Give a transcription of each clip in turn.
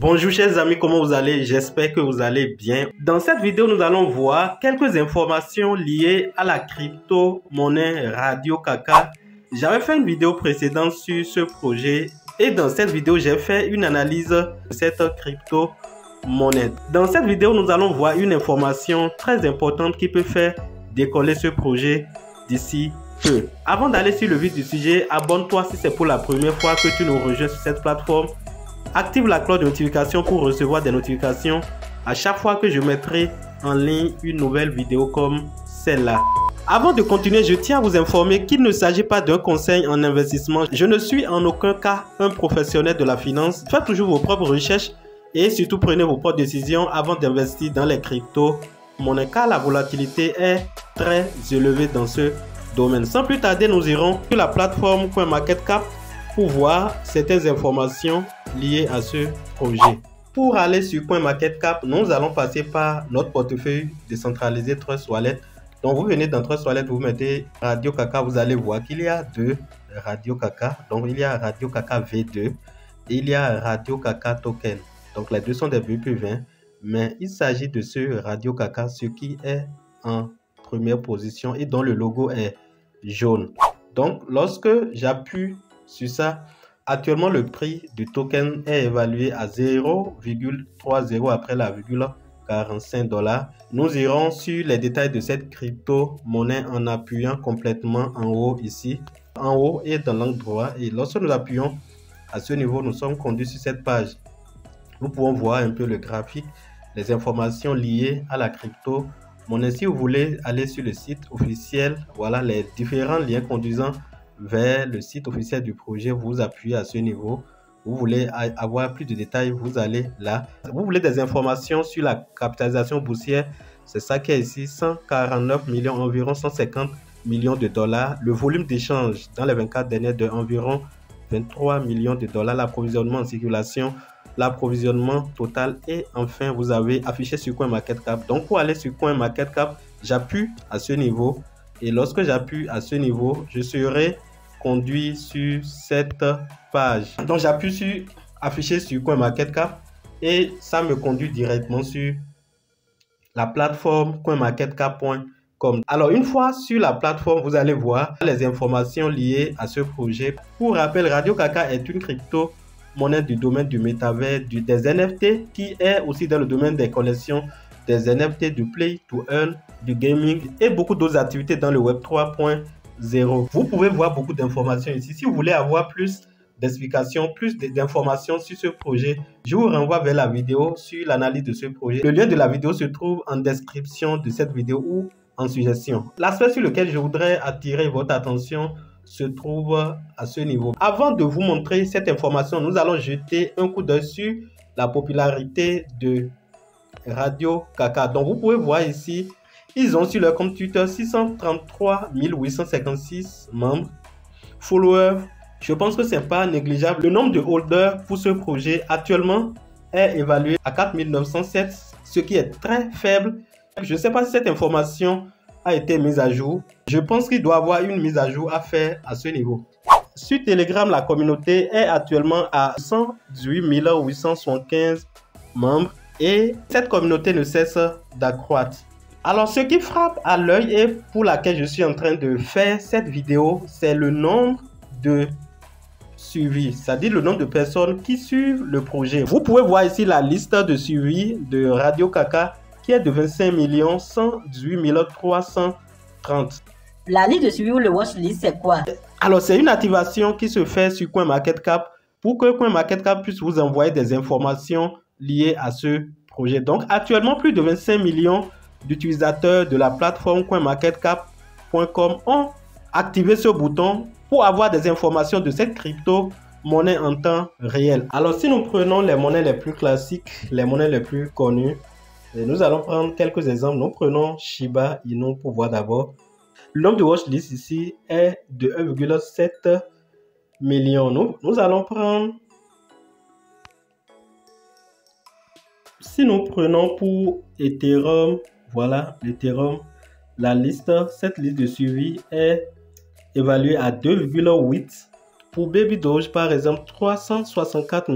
Bonjour chers amis, comment vous allez? J'espère que vous allez bien. Dans cette vidéo, nous allons voir quelques informations liées à la crypto-monnaie Radio Kaka. J'avais fait une vidéo précédente sur ce projet et dans cette vidéo, j'ai fait une analyse de cette crypto-monnaie. Dans cette vidéo, nous allons voir une information très importante qui peut faire décoller ce projet d'ici peu. Avant d'aller sur le vif du sujet, abonne-toi si c'est pour la première fois que tu nous rejoins sur cette plateforme. Active la cloche de notification pour recevoir des notifications à chaque fois que je mettrai en ligne une nouvelle vidéo comme celle-là. Avant de continuer, je tiens à vous informer qu'il ne s'agit pas d'un conseil en investissement. Je ne suis en aucun cas un professionnel de la finance. Faites toujours vos propres recherches et surtout prenez vos propres décisions avant d'investir dans les crypto-monnaies car la volatilité est très élevée dans ce domaine. Sans plus tarder, nous irons sur la plateforme CoinMarketCap pour voir certaines informations liées à ce projet. Pour aller sur CoinMarketCap, nous allons passer par notre portefeuille décentralisé Trust Wallet. Donc vous venez dans Trust Wallet, vous mettez Radio Kaka, vous allez voir qu'il y a deux Radio Kaka. Donc il y a Radio Kaka V2 et il y a Radio Kaka Token. Donc les deux sont des VP20, mais il s'agit de ce Radio Kaka, ce qui est en première position et dont le logo est jaune. Donc lorsque j'appuie sur ça, actuellement le prix du token est évalué à 0,30 après la virgule 45 $. Nous irons sur les détails de cette crypto-monnaie en appuyant complètement en haut ici, en haut et dans l'angle droit. Et lorsque nous appuyons à ce niveau, nous sommes conduits sur cette page. Nous pouvons voir un peu le graphique, les informations liées à la crypto-monnaie. Si vous voulez aller sur le site officiel, voilà les différents liens conduisant vers le site officiel du projet, vous appuyez à ce niveau. Vous voulez avoir plus de détails, vous allez là. Vous voulez des informations sur la capitalisation boursière, c'est ça qui est ici, 149 millions, environ 150 millions de $. Le volume d'échange dans les 24 derniers de environ 23 millions de $. L'approvisionnement en circulation, l'approvisionnement total et enfin vous avez affiché sur CoinMarketCap. Donc pour aller sur CoinMarketCap, j'appuie à ce niveau et lorsque j'appuie à ce niveau, je serai conduit sur cette page. Donc j'appuie sur afficher sur CoinMarketCap et ça me conduit directement sur la plateforme coinmarketcap.com. Alors une fois sur la plateforme, vous allez voir les informations liées à ce projet. Pour rappel, Radio Kaka est une crypto-monnaie du domaine du métavers, des NFT, qui est aussi dans le domaine des collections, des NFT, du play to earn, du gaming et beaucoup d'autres activités dans le web 3.0. Vous pouvez voir beaucoup d'informations ici. Si vous voulez avoir plus d'explications, plus d'informations sur ce projet, je vous renvoie vers la vidéo sur l'analyse de ce projet. Le lien de la vidéo se trouve en description de cette vidéo ou en suggestion. L'aspect sur lequel je voudrais attirer votre attention se trouve à ce niveau. Avant de vous montrer cette information, nous allons jeter un coup d'œil sur la popularité de Radio Kaka. Donc vous pouvez voir ici, ils ont sur leur compte Twitter 633 856 membres. Followers, je pense que c'est pas négligeable. Le nombre de holders pour ce projet actuellement est évalué à 4907, ce qui est très faible. Je ne sais pas si cette information a été mise à jour. Je pense qu'il doit y avoir une mise à jour à faire à ce niveau. Sur Telegram, la communauté est actuellement à 118 875 membres et cette communauté ne cesse d'accroître. Alors, ce qui frappe à l'œil et pour laquelle je suis en train de faire cette vidéo, c'est le nombre de suivis, c'est-à-dire le nombre de personnes qui suivent le projet. Vous pouvez voir ici la liste de suivis de Radio Kaka qui est de 25 118 330. La liste de suivi ou le watchlist, c'est quoi? Alors, c'est une activation qui se fait sur CoinMarketCap pour que CoinMarketCap puisse vous envoyer des informations liées à ce projet. Donc, actuellement, plus de 25 millions d'utilisateurs de la plateforme coinmarketcap.com ont activé ce bouton pour avoir des informations de cette crypto-monnaie en temps réel. Alors si nous prenons les monnaies les plus classiques, les monnaies les plus connues, et nous allons prendre quelques exemples. Nous prenons Shiba Inu pour voir d'abord. Le nombre de watchlist ici est de 1,7 million. Nous allons prendre, si nous prenons pour Ethereum, voilà, l'Ethereum, cette liste de suivi est évaluée à 2,8. Pour Baby Doge, par exemple, 364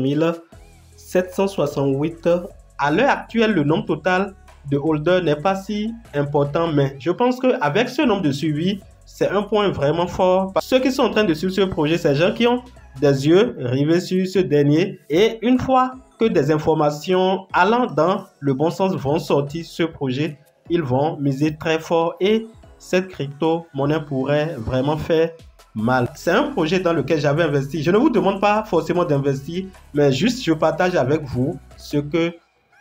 768. À l'heure actuelle, le nombre total de holders n'est pas si important, mais je pense qu'avec ce nombre de suivis, c'est un point vraiment fort. Ceux qui sont en train de suivre ce projet, c'est des gens qui ont des yeux rivés sur ce dernier. Et une fois que des informations allant dans le bon sens vont sortir sur ce projet, ils vont miser très fort et cette crypto-monnaie pourrait vraiment faire mal. C'est un projet dans lequel j'avais investi. Je ne vous demande pas forcément d'investir, mais juste je partage avec vous ce que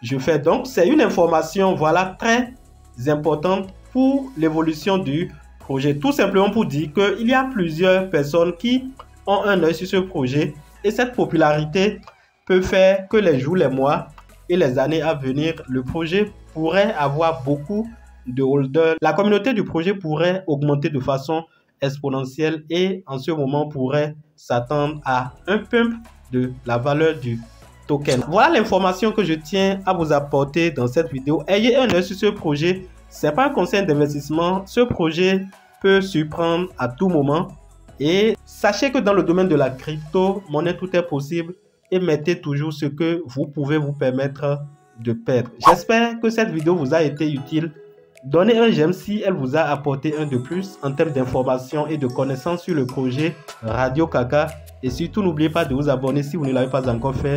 je fais. Donc, c'est une information, voilà, très importante pour l'évolution du projet. Tout simplement pour dire qu'il y a plusieurs personnes qui ont un œil sur ce projet et cette popularité peut faire que les jours, les mois et les années à venir, le projet pourrait avoir beaucoup de holders. La communauté du projet pourrait augmenter de façon exponentielle et en ce moment pourrait s'attendre à un pump de la valeur du token. Voilà l'information que je tiens à vous apporter dans cette vidéo. Ayez un œil sur ce projet. Ce n'est pas un conseil d'investissement. Ce projet peut surprendre à tout moment. Et sachez que dans le domaine de la crypto-monnaie, tout est possible. Et mettez toujours ce que vous pouvez vous permettre de perdre. J'espère que cette vidéo vous a été utile. Donnez un j'aime si elle vous a apporté un de plus en termes d'informations et de connaissances sur le projet Radio Kaka. Et surtout, n'oubliez pas de vous abonner si vous ne l'avez pas encore fait.